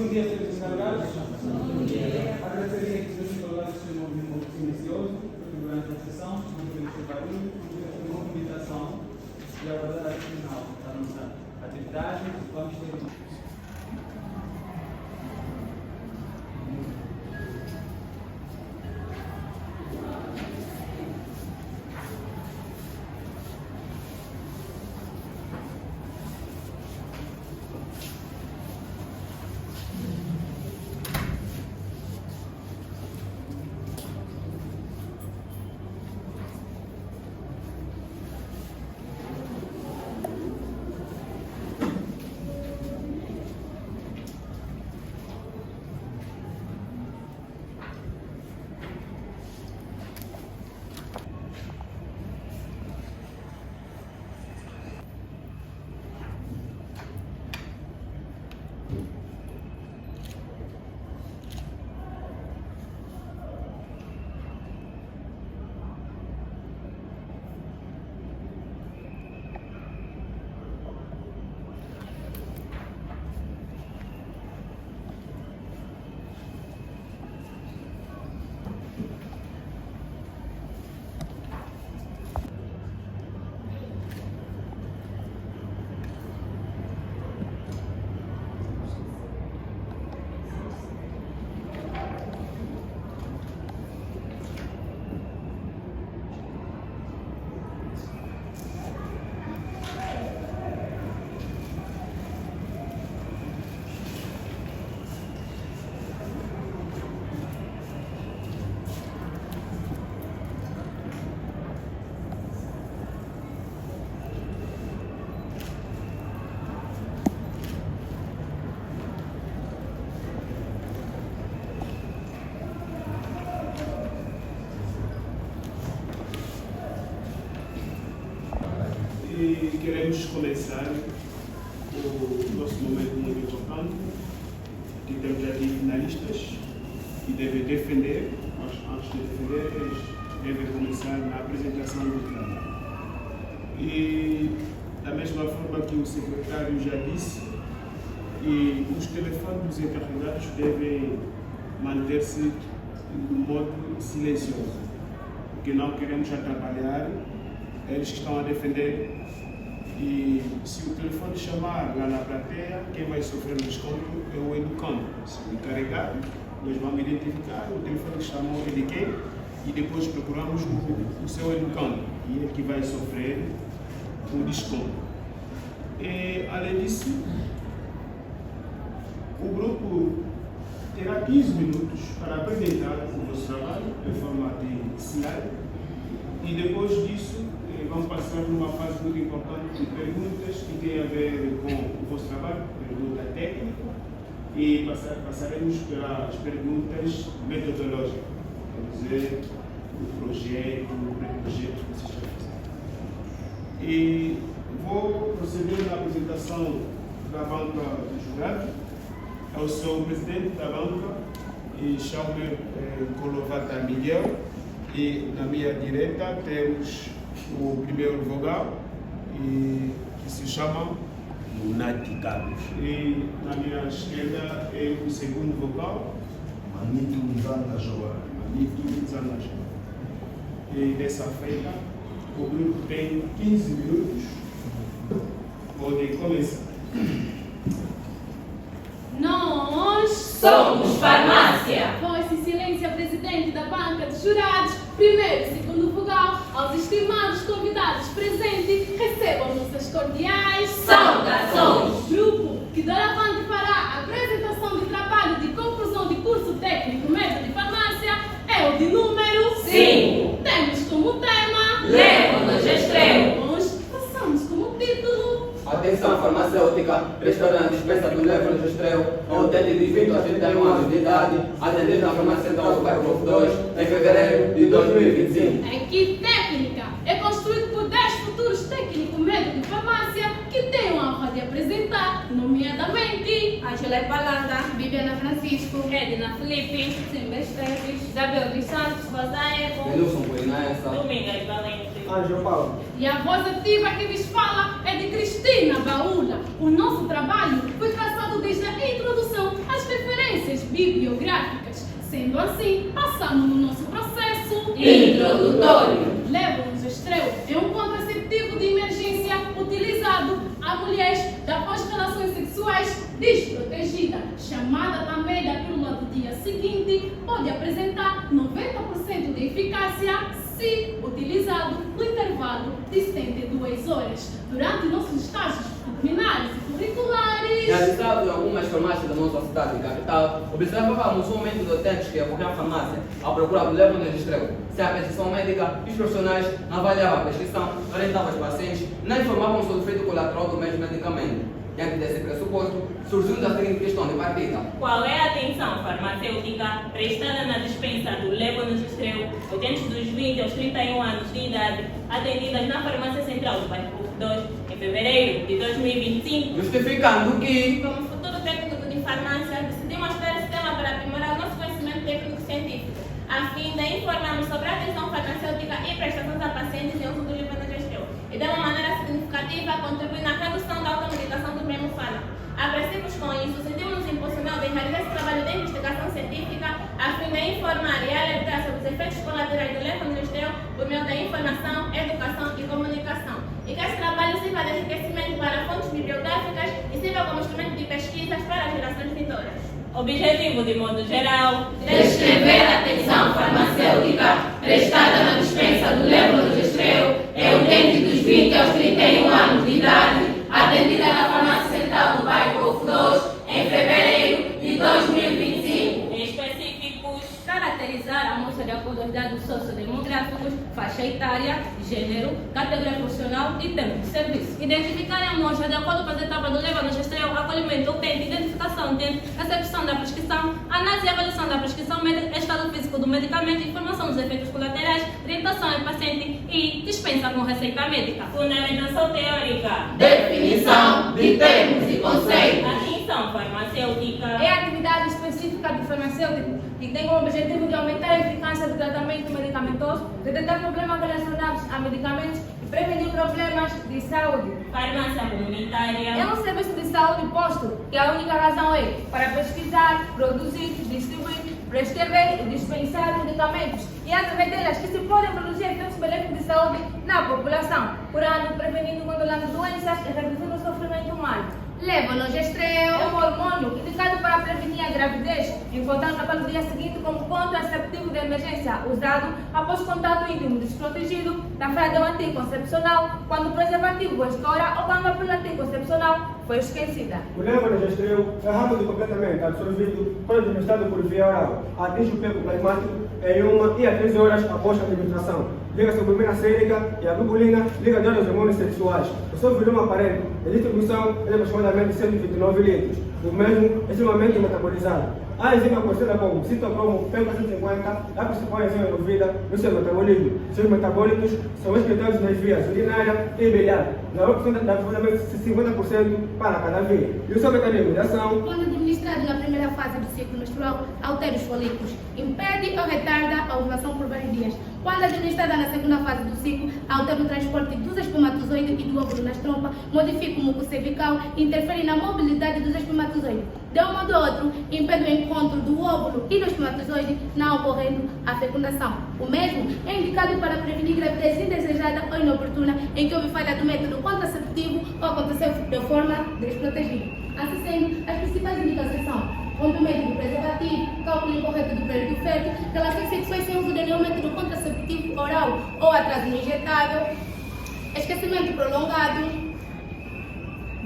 dia, senhores encarregados. Agradecer aqui os colegas que têm um silencioso durante a sessão, não podemos ter barulho, uma comunicação e aguardar a final da nossa atividade. Vamos ter. E queremos começar o nosso momento muito importante, que temos aqui finalistas que devem defender, mas antes de defender, eles devem começar na apresentação do trabalho. E da mesma forma que o secretário já disse, e os telefones dos encarregados devem manter-se no modo silencioso, porque não queremos atrapalhar eles que estão a defender. E se o telefone chamar lá na plateia, quem vai sofrer o desconto é o educando. Se o encarregado, nós vamos identificar o telefone que chamou é de quem e depois procuramos o seu educando e ele que vai sofrer o desconto. E, além disso, o grupo terá 15 minutos para apresentar o vosso trabalho em forma de slide e depois disso vamos passar numa fase muito importante de perguntas que tem a ver com o vosso trabalho, pergunta técnica, e passaremos pelas perguntas metodológicas, quer dizer, o projeto, o pré-projeto que vocês já fizeram. E vou proceder na apresentação da banca do jurado. Eu sou o presidente da banca e chamo-me Colovata Miguel, e na minha direita temos o primeiro vogal, que se chama Lunati Carlos. E na minha esquerda é o segundo vogal, Manito Zanga Joa. Manito Zanga Joa. E dessa feita, o grupo tem 15 minutos. Podem começar. Nós somos farmácia. Vossa Excelência Presidente da Banca de Jurados, primeiro e segundo vogal, aos estimados convidados presentes, recebam nossas cordiais saudações. Grupo que doravante fará a apresentação de trabalho de conclusão de curso técnico médio de farmácia é o de número 5. Temos como tema Levo-nos extremo. Passamos como título Atenção farmacêutica, prestada na dispensa do Levonorgestrel, a utente de 20 a 31 anos de idade, atendendo na farmácia central do bairro Novo 2, em fevereiro de 2025. A equipe técnica é construída por 10 futuros técnicos médicos de farmácia que têm a honra de apresentar, nomeadamente Angela Palanda, Bibiana Francisco, Edna Felipe, Simba Esteves, Isabel dos Santos, Rosaeco, Denilson Polinaense, Domingas Valente. Ângelo Paulo. e a voz ativa que vos fala é de Cristina Baúla. O nosso trabalho foi traçado desde a introdução às referências e biográficas. Sendo assim, passamos no nosso processo Introdutório. Levonorgestrel é um contraceptivo de emergência utilizado a mulheres após relações sexuais desprotegidas, chamada também da pílula do dia seguinte, pode apresentar 90% de eficácia se utilizado no intervalo de 72 horas, durante nossos estágios preliminares e curriculares. Realizado em algumas farmácias da nossa cidade e capital, observávamos um aumento de utentes que acorriam à farmácia à procura do levonorgestrel. Sem a prescrição médica, os profissionais não avaliavam a prescrição, orientavam os pacientes, não informavam sobre o efeito colateral do mesmo medicamento. Diante desse pressuposto, surgiu a seguinte questão de partida. Qual é a atenção farmacêutica prestada na dispensa do levonorgestrel utentes dos 20 aos 31 anos de idade, atendidas na farmácia central do bairro 2 em fevereiro de 2025? Justificando que, Como futuro técnico de farmácia, decidimos estudar esse tema para aprimorar o nosso conhecimento técnico-científico, a fim de informarmos sobre a atenção farmacêutica e prestações a pacientes em uso do levonorgestrel e, de uma maneira significativa, contribuir na redução da automedicação do mesmo fármaco. Apreensivos com isso, sentimos-nos impulsionados em realizar esse trabalho de investigação científica a fim de informar e alertar sobre os efeitos colaterais do levonorgestrel por meio da informação, educação e comunicação. E que esse trabalho sirva de enriquecimento para fontes bibliográficas e sirva como instrumento de pesquisas para as gerações futuras. Objetivo, de modo geral, Descrever a atenção farmacêutica prestada na dispensa do levonorgestrel é utente dos 20 aos 31 anos de idade, atendida na farmácia central do bairro 2 em fevereiro de 2025. específicos, Caracterizar a amostra de acordo aos dados sociodemográficos, faixa etária, gênero, categoria profissional e tempo de serviço. Identificar a amostra de acordo com as etapas do levonorgestrel, acolhimento utente, identificação utente, recepção da prescrição, análise e avaliação da prescrição médica, estado físico do medicamento, informação dos efeitos colaterais, orientação ao paciente e dispensa com receita médica. fundamentação teórica, Definição de termos e conceitos. atenção farmacêutica, É a atividade específica do farmacêutico e tem como objetivo de aumentar a eficácia do tratamento medicamentoso, detectar problemas relacionados a medicamentos e prevenir problemas de saúde. farmácia comunitária, É um serviço de saúde posto que a única razão é para pesquisar, produzir, distribuir, prescrever e dispensar medicamentos e através delas que se podem produzir efeitos benéficos de saúde na população, curando, prevenindo, controlando doenças e reduzindo o sofrimento humano. Levonorgestrel É um hormônio indicado para prevenir a gravidez, encontrado na pílula do dia seguinte como contraceptivo de emergência, usado após contato íntimo desprotegido da fralda anticoncepcional, quando o preservativo estoura ou quando a pílula anticoncepcional foi esquecida. O levonorgestrel é rápido e completamente absorvido quando administrado por via oral. Atinge o pico plasmático em 1 e a 13 horas após a administração. Liga-se a albumina sérica e a globulina liga aos hormônios sexuais. O seu volume aparente de distribuição é de aproximadamente 129 litros. O mesmo é extremamente metabolizado. A enzima conhecida como citocromo P450 é a principal enzima envolvida no seu metabolismo. Seus metabólitos são excretados nas vias urinária e biliar, na opção de aproximadamente 50% para cada via. E o seu mecanismo de ação, quando administrado na primeira fase do ciclo menstrual, altera os folículos, impede ou retarda a ovulação por vários dias. Quando administrada na segunda fase do ciclo, altera o transporte dos espermatozoides e do óvulo nas trompas, modifica o muco cervical e interfere na mobilidade dos espermatozoides. De um modo ou outro, impede o encontro do óvulo e do espermatozoide, não ocorrendo a fecundação. O mesmo é indicado para prevenir gravidez indesejada ou inoportuna em que houve falha do método contraceptivo ou aconteceu de forma desprotegida. Assim sendo, as principais indicações são ponto médio do preservativo, cálculo incorreto do período fértil, relações sexuais sem uso de nenhum método contraceptivo oral ou atraso no injetável, esquecimento prolongado,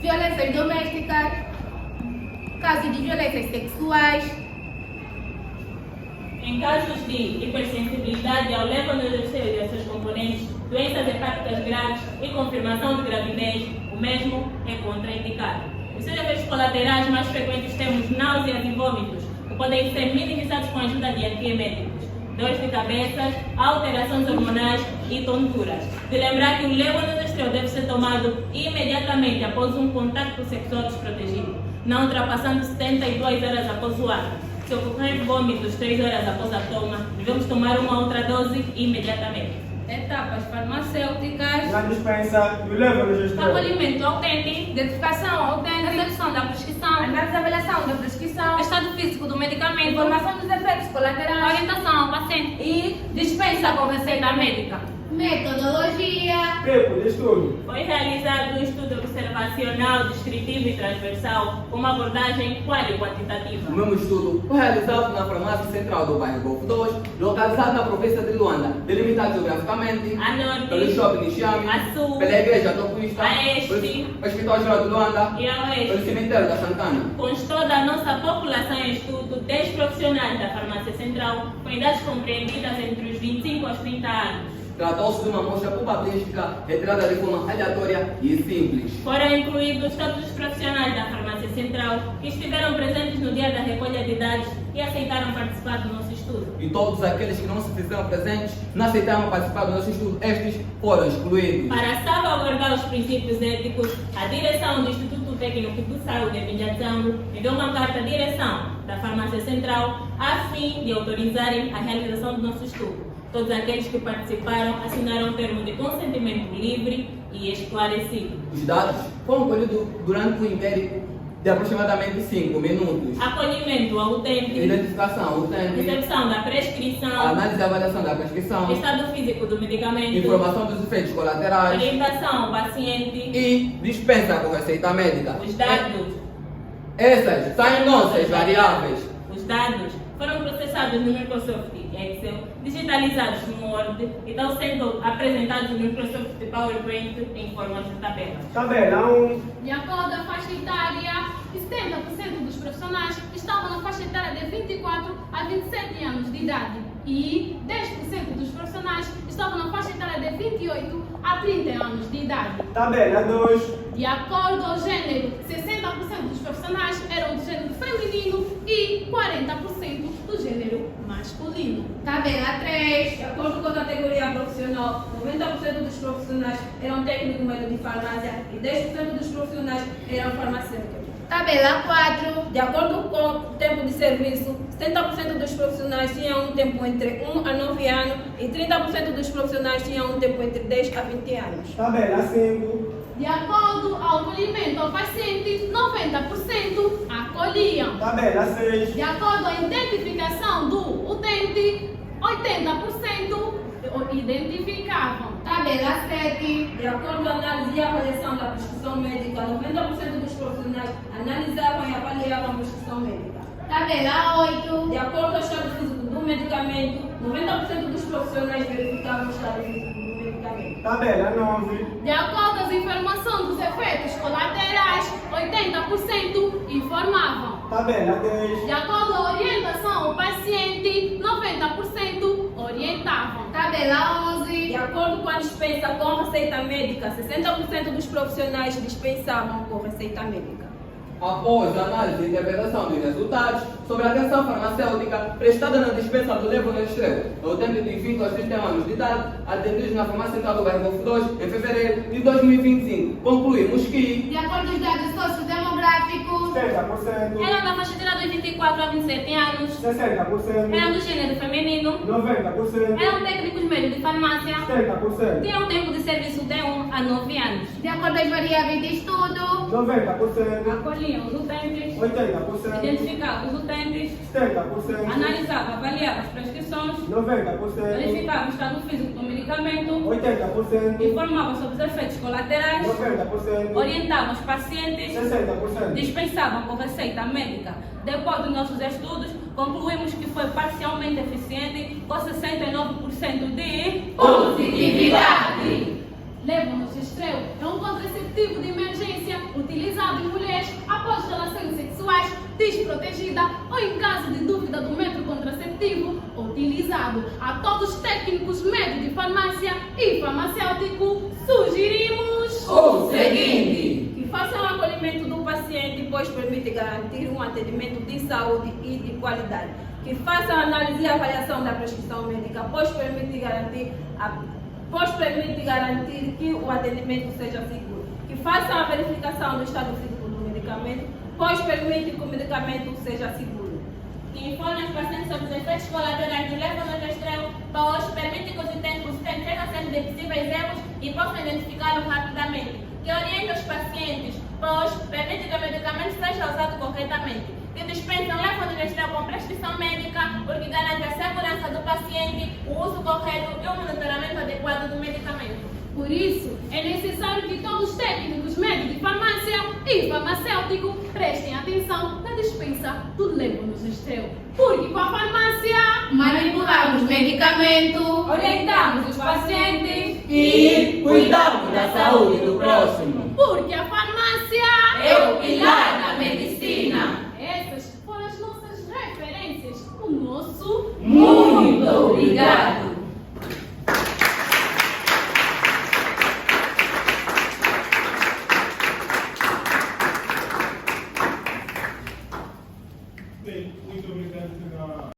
violências domésticas, casos de violências sexuais. em casos de hipersensibilidade ao levonorgestrel e a seus componentes, doenças hepáticas graves e confirmação de gravidez, o mesmo é contraindicado. Os seus efeitos colaterais mais frequentes temos náuseas e vômitos, que podem ser minimizados com a ajuda de antieméticos, dores de cabeça, alterações hormonais e tonturas. De lembrar que o levonorgestrel deve ser tomado imediatamente após um contacto sexual desprotegido, não ultrapassando 72 horas após o ato. Se ocorrer vômitos 3 horas após a toma, devemos tomar uma outra dose imediatamente. Etapas farmacêuticas, na dispensa do levonorgestrel. acolhimento autêntico, identificação autêntica, recepção da prescrição, análise e avaliação da prescrição, estado físico físico do medicamento, Informação dos efeitos colaterais. orientação ao paciente e dispensa com receita médica. Metodologia. Tempo de estudo. Foi realizado um estudo observacional, descritivo e transversal, com uma abordagem qual e quantitativa. O mesmo estudo foi realizado na farmácia central do bairro Golfo 2, localizado na província de Luanda, delimitado geograficamente A norte, pelo shopping Nishami, a sul, pela igreja Tocuista, a este, pelo Hospital Geral de Luanda, e a pelo oeste. cemitério da Santana. Constou da nossa população em estudo 10 profissionais da farmácia central, com idades compreendidas entre os 25 aos 30 anos. Tratou-se de uma amostra probabilística retirada de forma aleatória e simples. Foram incluídos todos os profissionais da farmácia central que estiveram presentes no dia da recolha de dados e aceitaram participar do nosso estudo. E todos aqueles que não se fizeram presentes, não aceitaram participar do nosso estudo, estes foram excluídos. Para salvaguardar os princípios éticos, a direção do Instituto Técnico de Saúde de Vinjadzambo enviou uma carta à direção da farmácia central a fim de autorizarem a realização do nosso estudo. Todos aqueles que participaram assinaram um termo de consentimento livre e esclarecido. Os dados foram colhidos durante um inquérito de aproximadamente 5 minutos. Acolhimento autêntico, Identificação autêntica, recepção da prescrição, análise e avaliação da prescrição, estado físico do medicamento, informação dos efeitos colaterais orientação ao paciente, e dispensa com receita médica. os dados. Essas são nossas variáveis. Os dados foram processados no Microsoft Excel, digitalizados no Word e estão sendo apresentados no Microsoft PowerPoint em forma de tabela. Tabela 1. De acordo com a faixa etária, 70% dos profissionais estavam na faixa etária de 24 a 27 anos de idade e 10% dos profissionais estavam na faixa etária de 28 a 30 anos de idade. Tabela 2. De acordo ao gênero, 60% dos profissionais eram do gênero feminino e 40% do gênero masculino. Tabela 3. De acordo com a categoria profissional, 90% dos profissionais eram técnicos médicos de farmácia e 10% dos profissionais eram farmacêuticos. Tabela 4. De acordo com o tempo de serviço, 70% dos profissionais tinham um tempo entre 1 a 9 anos e 30% dos profissionais tinham um tempo entre 10 a 20 anos. Tabela 5. De acordo ao acolhimento ao paciente, 90% acolhiam. Tabela 6. De acordo à identificação do utente, 80% identificavam. Tabela 7. De acordo com a análise e avaliação da prescrição médica, 90% dos profissionais analisavam e avaliavam a prescrição médica. Tabela 8. De acordo com o estado físico do medicamento, 90% dos profissionais verificavam o estado físico do medicamento. Tabela 9. De acordo com as informações dos efeitos colaterais, 80% informavam. Tabela 10. De acordo com a orientação ao paciente, 90% orientavam. Tabela 11. De acordo com a dispensa com receita médica, 60% dos profissionais dispensavam com receita médica. Após a análise e interpretação dos resultados sobre a atenção farmacêutica prestada na dispensa do levonorgestrel ao tempo de 20 aos 30 anos de idade, atendidos na farmácia central do bairro Golfo 2, em fevereiro de 2025, concluímos que, De acordo com os dados sociodemográficos, 70%. Eram da faixa etária dos 24 a 27 anos, 60%. eram do gênero feminino, 90%. eram técnicos médicos de farmácia, 70%. tinham tempo de serviço de 1 a 9 anos. de acordo com as variáveis de estudo, 90%. Acolhiam os utentes, 80%. identificavam os utentes, 70%. analisavam, avaliavam as prescrições, 90%. verificavam o estado físico do medicamento, 80%. informavam sobre os efeitos colaterais, 90%. orientavam os pacientes, 60%. dispensavam com receita médica. Depois dos nossos estudos, concluímos que foi parcialmente eficiente, com 69% de Positividade! levonorgestrel é um contraceptivo de emergência utilizado em mulheres após relações sexuais desprotegida ou em caso de dúvida do método contraceptivo utilizado. A todos os técnicos médicos de farmácia e farmacêutico sugerimos O seguinte: Que façam o acolhimento do paciente, pois permite garantir um atendimento de saúde e de qualidade. Que façam a análise e avaliação da prescrição médica, pois permite garantir que o atendimento seja seguro. Que façam a verificação do estado físico do medicamento, pois permite que o medicamento seja seguro. Que informe os pacientes sobre os efeitos colaterais do levonorgestrel, pois permite que os utentes tenham acesso de possíveis erros e possam identificá-los rapidamente. Que oriente os pacientes, pois permite que o medicamento seja usado corretamente. Que que dispensam levonorgestrel com prescrição médica, porque garante a segurança do paciente, o uso correto e o monitoramento adequado do medicamento. Por isso, é necessário que todos os técnicos médicos de farmácia e farmacêutico prestem atenção na dispensa do levonorgestrel. Porque com a farmácia Manipulamos medicamento orientamos os pacientes e cuidamos da saúde do próximo. porque a farmácia É o pilar da medicina. Essas foram as nossas referências. O nosso Muito obrigado. Bem, muito obrigado pela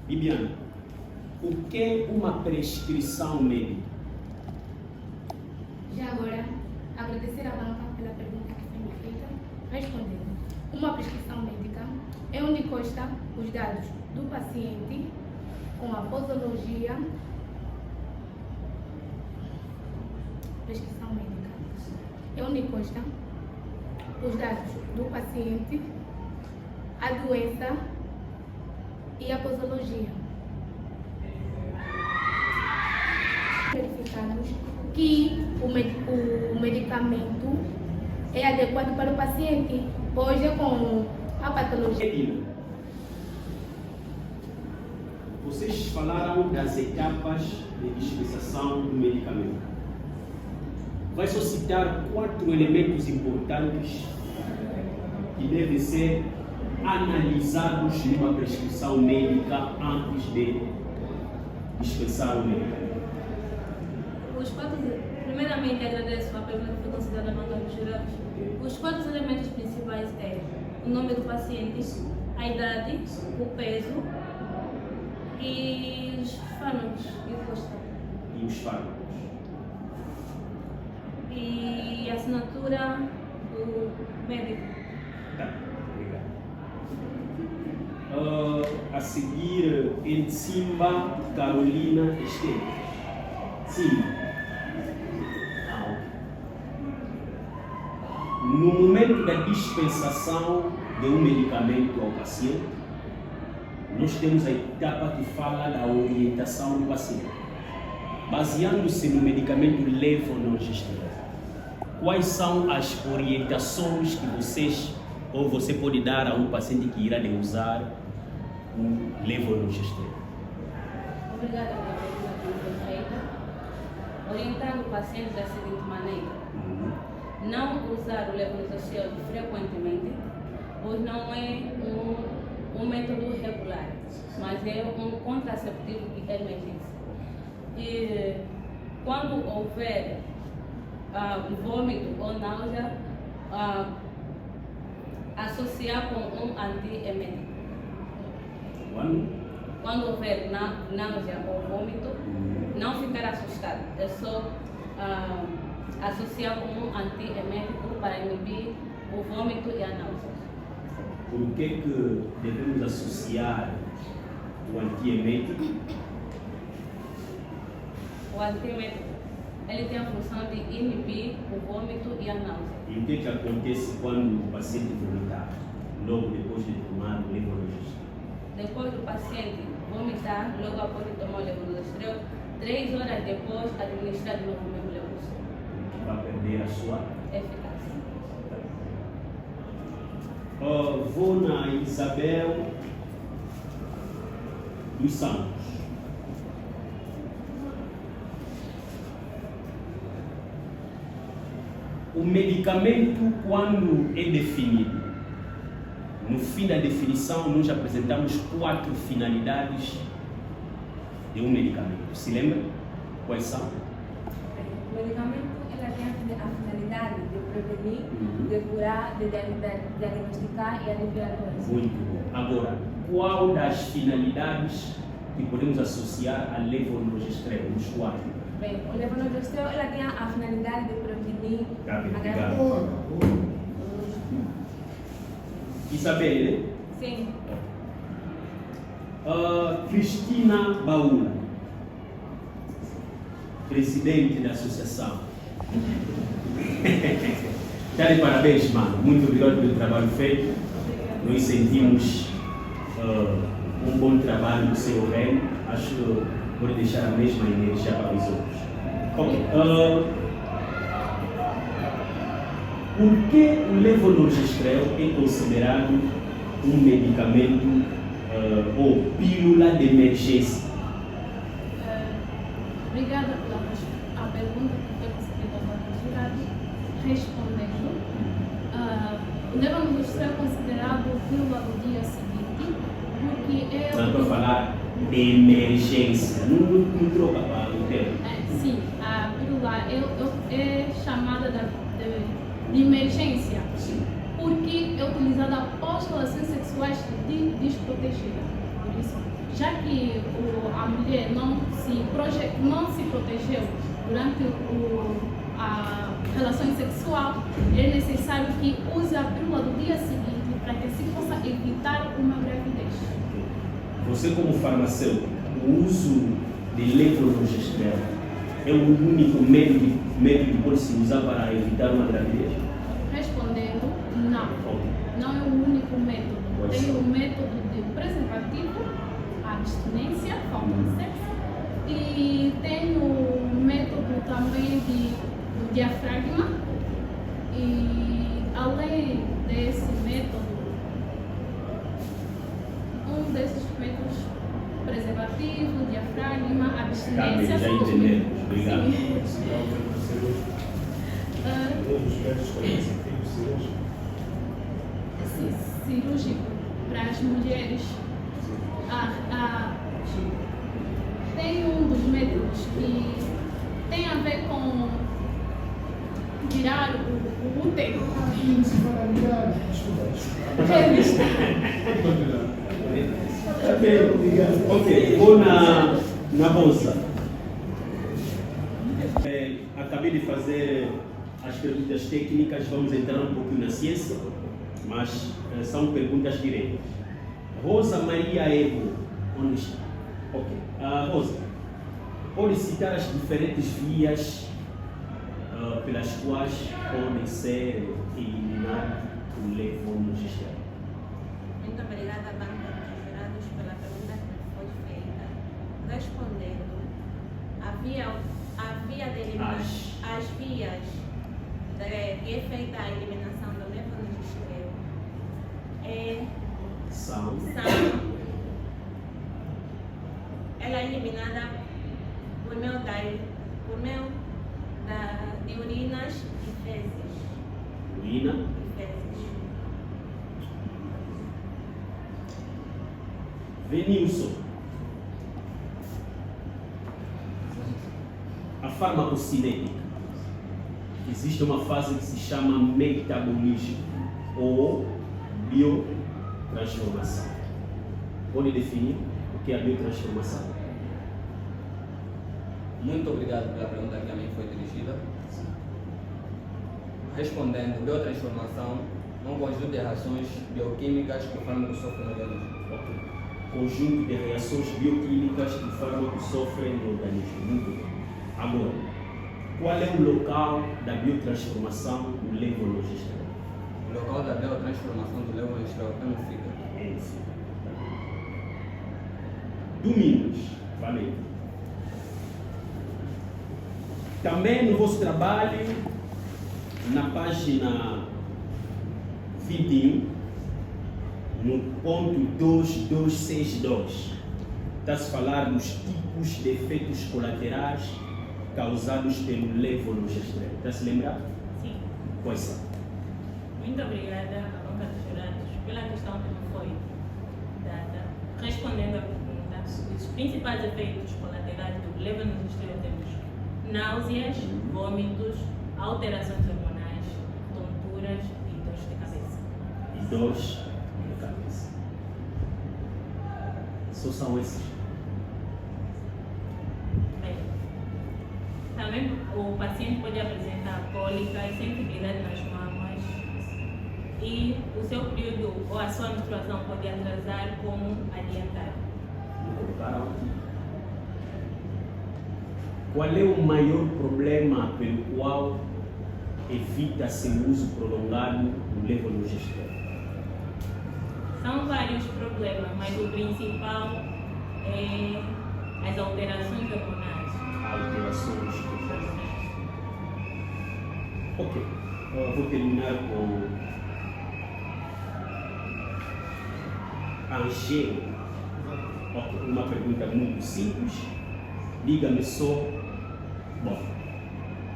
Bibiana, o que é uma prescrição médica? Já agora, agradecer à banca pela pergunta que foi me feita. Respondendo, uma prescrição médica é onde consta os dados do paciente com a posologia. Prescrição médica é onde consta os dados do paciente, a doença e a posologia. Verificamos que o medicamento é adequado para o paciente, pois é com a patologia. Vocês falaram das etapas de dispensação do medicamento. Vai só citar 4 elementos importantes que devem ser analisados numa prescrição médica antes de dispensar o medicamento. Primeiramente, agradeço a pergunta que foi considerada na banca dos jurados. Os 4 elementos principais é o nome do paciente, a idade, o peso e os fármacos e o custo. E os fármacos. E a assinatura do médico. Tá, obrigado. A seguir, Ensimba Carolina Esteves. Sim. No momento momento da dispensação de um medicamento ao paciente, nós temos a etapa que fala da orientação do paciente. Baseando-se no medicamento levonorgestrel, quais são as orientações que você pode dar a um paciente que irá usar o levonorgestrel? Obrigada pela pergunta perfeita. Orientar o paciente da seguinte maneira: não usar o levonorgestrel frequentemente, pois não é um método regular, mas é um contraceptivo de emergência. E quando houver vômito ou náusea, associar com um antiemético. Quando houver náusea ou vômito, não ficar assustado, é só associar com um antiemético para inibir o vômito e a náusea. Por que devemos associar o antiemético? O antiemético, ele tem a função de inibir o vômito e a náusea. E o que acontece quando o paciente vomitar, logo depois de tomar o levonorgestrel? Depois do paciente vomitar, logo após de tomar o levonorgestrel, 3 horas depois, administrar de novo o mesmo levonorgestrel. Vai perder a sua eficácia. Vou na Isabel dos Santos. O medicamento, quando é definido, no fim da definição, nós apresentamos 4 finalidades de um medicamento. Se lembra? Quais são? O medicamento tem a finalidade de prevenir, de curar, de diagnosticar e aliviar a doença. Muito bom. Agora, qual das finalidades que podemos associar a levonorgestrel, nos 4? Bem, o levonorgestrel tem a finalidade de prevenir a gravidez. Isabelle? Sim. Cristina Baúna, presidente da associação. Tá de parabéns, mano. Muito obrigado pelo trabalho feito. Nós sentimos um bom trabalho do seu reino. Acho que pode deixar a mesma energia para os outros. Ok. Por que o levonorgestrel é considerado um medicamento ou pílula de emergência? Obrigada pela pergunta que foi recebida agora no jurado. Respondendo, o levonorgestrel é considerado pílula do dia seguinte, porque é... Não estou a falar de emergência, não troca para o termo. Sim, a pílula é chamada de emergência, porque é utilizada após relações sexuais desprotegidas. Por isso, já que a mulher não se protegeu durante a relação sexual, é necessário que use a pílula do dia seguinte para que assim possa evitar uma gravidez. Você, como farmacêutico, o uso de levonorgestrel é o único método que pode se usar para evitar uma gravidez? Respondendo, não. Não é o único método. Tem o método de preservativo, a abstinência, falta de sexo, e tem o método também do diafragma. E além desse método, um desses métodos, preservativo, diafragma, abstinência. Já entendemos. Obrigado. Cirúrgico para as mulheres. Tem um dos métodos que tem a ver com tirar o útero. Ok, vou na bolsa. Acabei de fazer as perguntas técnicas, vamos entrar um pouquinho na ciência, mas são perguntas diretas. Rosa Maria Ego, onde está? Ok. Rosa, pode citar as diferentes vias pelas quais podem ser eliminados o levonorgestrel? Muito obrigada, banca dos jurados, pela pergunta que foi feita. Respondendo, as vias que é feita a eliminação do levonorgestrel são ela é eliminada por meio de urinas e fezes. Urina? E fezes. Venilson. A farmacocinética. Existe uma fase que se chama metabolismo ou biotransformação. Pode definir o que é a biotransformação? Muito obrigado pela pergunta que a mim foi dirigida. Respondendo, biotransformação é um conjunto de reações bioquímicas que o fármaco sofre no organismo. Okay. Conjunto de reações bioquímicas que o fármaco sofre no organismo. Muito bem. Agora, qual é o local da biotransformação do levonorgestrel? O local da biotransformação do levonorgestrel é no fígado. É no fígado. Domínios. Falei. Também no vosso trabalho, na página 21, no ponto 2262, está-se a falar dos tipos de efeitos colaterais causados pelo levonorgestrel. Está se lembrar? Sim. Quais são? Muito obrigada à banca dos jurados pela questão que me foi dada. Respondendo à pergunta, os principais efeitos colaterais do levonorgestrel temos náuseas, vômitos, alterações hormonais, tonturas e dores de cabeça. E dores de cabeça. Só são esses. Bem, também o paciente pode apresentar cólica e sensibilidade nas mamas e o seu período ou a sua menstruação pode atrasar como adiantar. Vou colocar aqui. Qual é o maior problema pelo qual evita-se o uso prolongado do levonorgestrel? São vários problemas, mas o principal é as alterações hormonais. Alterações hormonais. Ok. Vou terminar com Angelo. Ok. Uma pergunta muito simples. Diga-me só. Bom,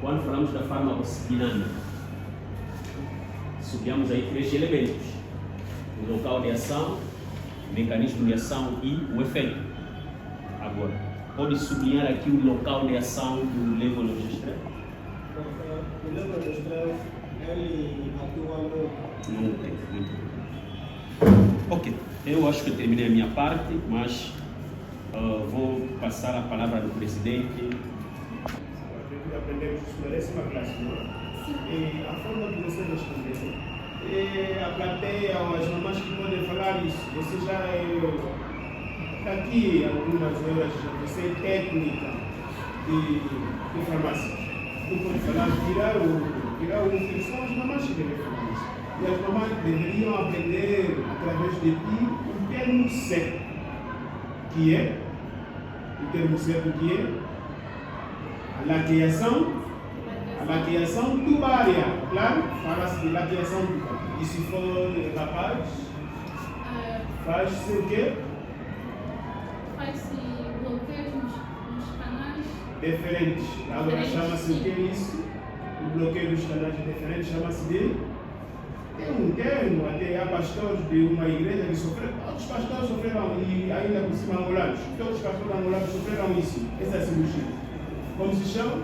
quando falamos da farmacodinâmica, subíamos aí 3 elementos: o local de ação, o mecanismo de ação e o efeito. Agora, pode sublinhar aqui o local de ação do levonorgestrel? O levonorgestrel, ele atua no útero. Ok, eu acho que terminei a minha parte, mas vou passar a palavra do presidente. Aprendemos, isso merece uma classe, não é? E a forma que você respondeu, a plateia ou as mamães que podem falar isso, você já está aqui algumas horas, você é técnica de farmácia. Não pode falar, tirar o que são as mamães que devem falar isso. E as mamães deveriam aprender através de ti o termo certo, que é a laqueação tubária. Claro, fala-se de laqueação tubária. E se for rapaz, faz-se o quê? Faz-se bloqueio nos canais Deferentes. Agora chama-se o que é isso? O bloqueio dos canais deferentes chama-se de... Tem um termo, até há pastores de uma igreja que sofreram, todos os pastores sofreram, e ainda por cima angolanos, todos os pastores angolanos sofreram isso, essa cirurgia. Como se chama?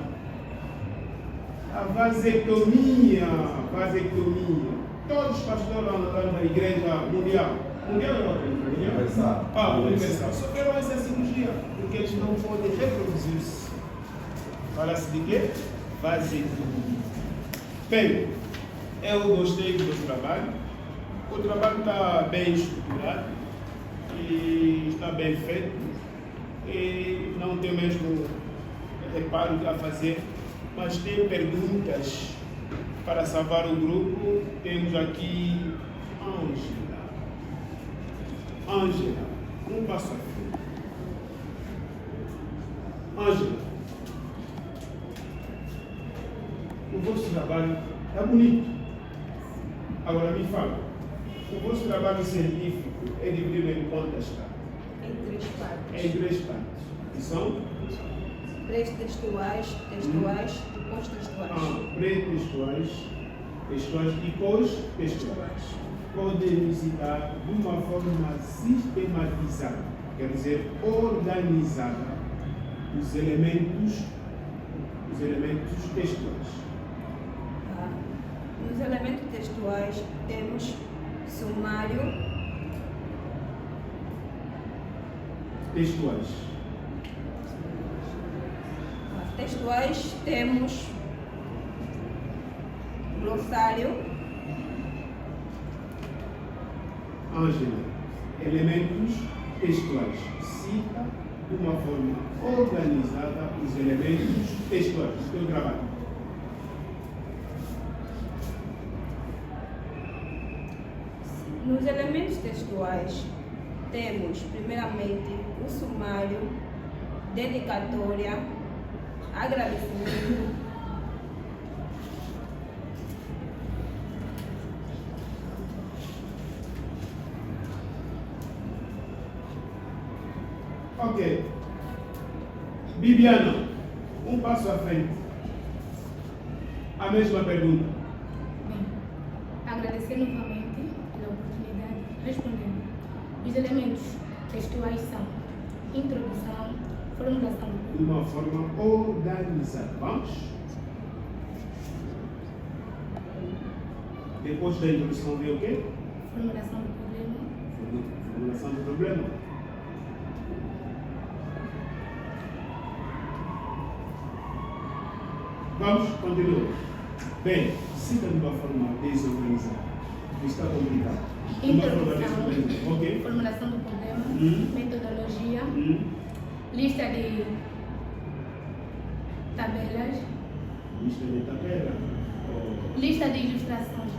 A vasectomia. Todos os pastores angolanos da igreja mundial é outra igreja? Universal. Sofreram essa cirurgia, porque eles não podem reproduzir-se. Fala-se de quê? Vasectomia. Bem, eu gostei do meu trabalho. O trabalho está bem estruturado e está bem feito. E não tem mesmo reparo a fazer, mas tem perguntas para salvar o grupo. Temos aqui Ângela, um passo à frente. Ângela, o vosso trabalho é bonito. Agora me fala, o vosso trabalho científico é dividido em quantas partes? Em 3 partes. Em 3 partes. E são? Pré-textuais, textuais e pós-textuais. Pré-textuais, textuais e pós-textuais. Podem citar de uma forma sistematizada, quer dizer, organizada, os elementos textuais. Nos elementos textuais temos sumário. Textuais. Textuais temos glossário. Ângela, elementos textuais. Cita de uma forma organizada os elementos textuais. Teu trabalho. Nos elementos textuais temos, primeiramente, o sumário, dedicatória, agradecimento, Ok. Bibiana, um passo à frente. A mesma pergunta. Bem, agradecer novamente pela oportunidade de responder. Os elementos textuais são introdução, formulação. De uma forma organizada. Vamos? Depois da introdução vem o quê? Formulação do problema. Formulação do problema. Vamos, continua. Bem, cita de uma forma desorganizada. Está complicado. Introdução, ok. Formulação do problema, metodologia, lista de tabelas, Lista de tabela. lista de ilustrações.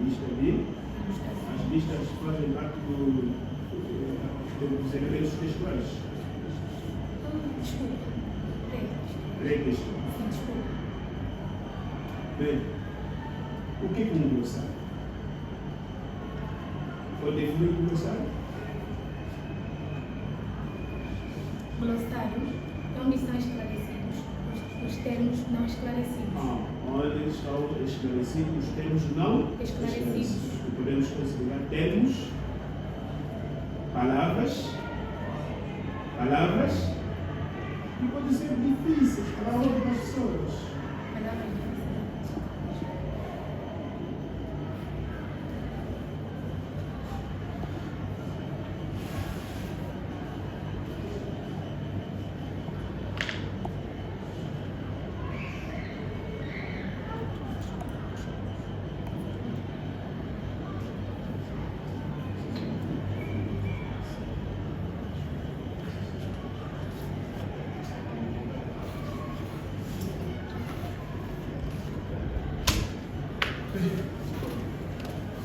Lista de? As listas fazem parte dos elementos textuais. Desculpa. Pré-textuais. Sim, desculpa. Bem, o que é um glossário? Pode definir o glossário? Glossário é onde são esclarecidos os termos não esclarecidos. Onde estão esclarecidos os termos não Esclarecidos. E podemos considerar termos, palavras, e podem ser difíceis para outras pessoas. Palavras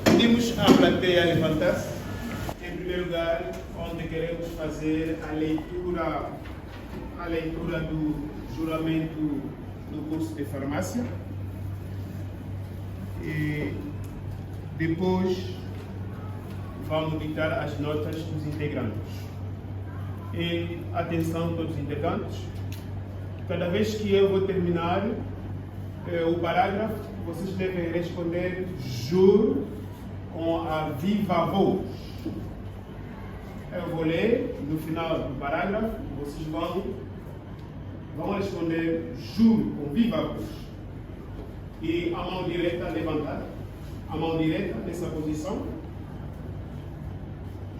Pedimos à plateia a levantar-se. Em primeiro lugar, onde queremos fazer a leitura do juramento do curso de farmácia. E depois vamos ditar as notas dos integrantes. E atenção todos os integrantes, cada vez que eu vou terminar o parágrafo, vocês devem responder juro com a viva voz. Eu vou ler no final do parágrafo, vocês vão responder juro com viva voz. E a mão direita levantada, a mão direita nessa posição.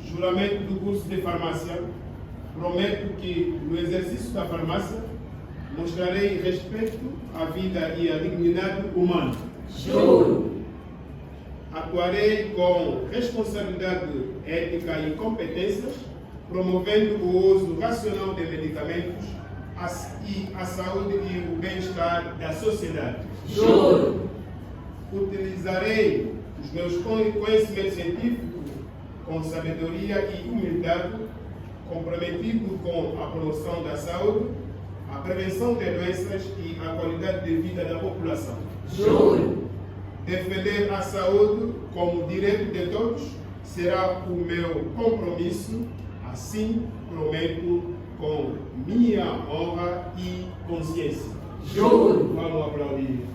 Juramento do curso de farmácia. Prometo que no exercício da farmácia mostrarei respeito à vida e à dignidade humana. Juro. Atuarei com responsabilidade ética e competências, promovendo o uso racional de medicamentos e a saúde e o bem-estar da sociedade. Juro. Utilizarei os meus conhecimentos científicos com sabedoria e humildade, comprometido com a promoção da saúde, a prevenção de doenças e a qualidade de vida da população. Juro. Defender a saúde como direito de todos será o meu compromisso, assim prometo com minha honra e consciência. Juro. Vamos aplaudir.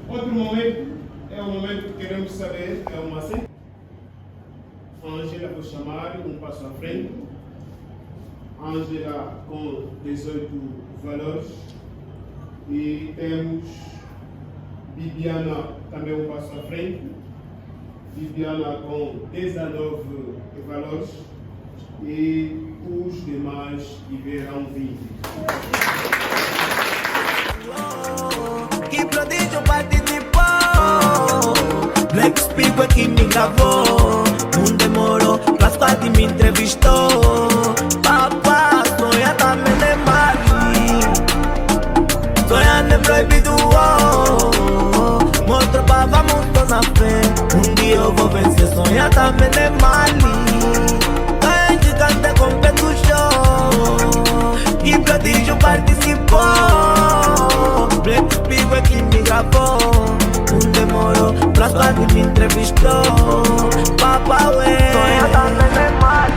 Outro momento é o momento que queremos saber, é uma cena. Ângela, vou chamar um passo à frente. Ângela com 18 valores. E temos Bibiana também um passo à frente. Bibiana com 19 valores. E os demais irão vir. Que prodígio participou. Black Spigo é que me gravou. Não demorou, pra quase me entrevistou. Papá, sonha também é mali. Sonha nem proibido. Mostra pra vamos tô na frente. Dia eu vou vencer, sonha também é mali. Ganha gigante completo show. Que prodígio participou. Black Spigo é que me gravou. Não demorou, pra quase me entrevistou. Papa ué, sonha também é mali.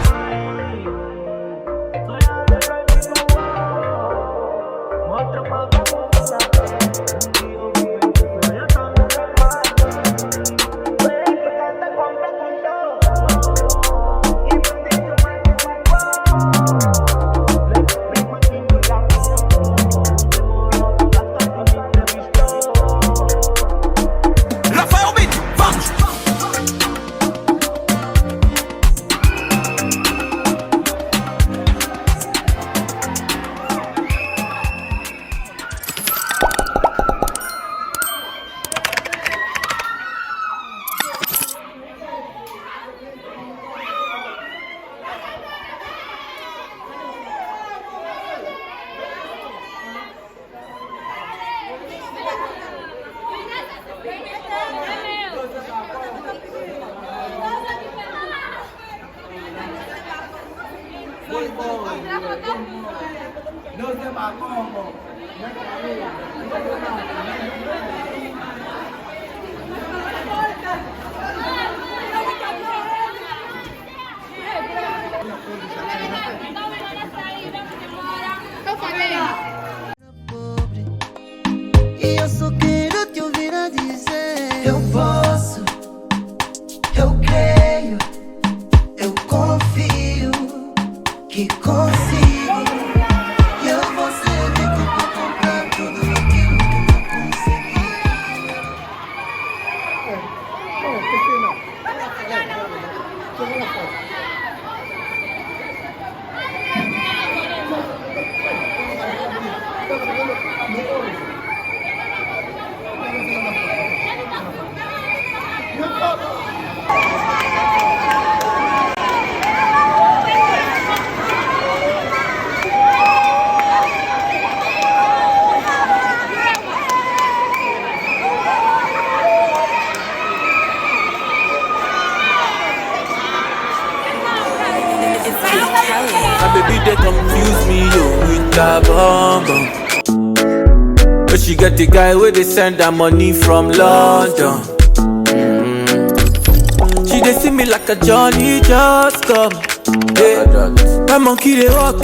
Sonha nem proibido. Mostra pra vamos tô na frente. Dia eu vou vencer, sonha também é mali. Ganha gigante completo show. Que prodígio participou. E eu só quero te ouvir a dizer: eu posso, eu creio, eu confio que consigo. E eu vou ser rico por comprar tudo aquilo que não consegui. My baby they confuse me with that bomb bomb. But she get the guy where they send her money from London. She they see me like a Johnny just come. Hey, my monkey they walk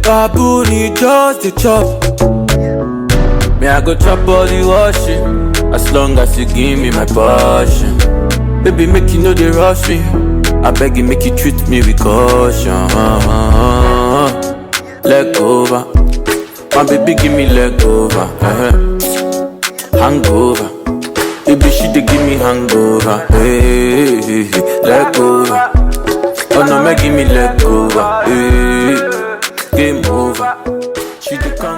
baboon he just the chop. Me I go chop all the washing, as long as you give me my passion. Baby make you know they rush me, I beg you make you treat me with caution. Leg over, my baby give me leg over. Hangover, baby she dey give me hangover. Hey, leg over, oh no, make give me leg over. Hey, game over, she dey come.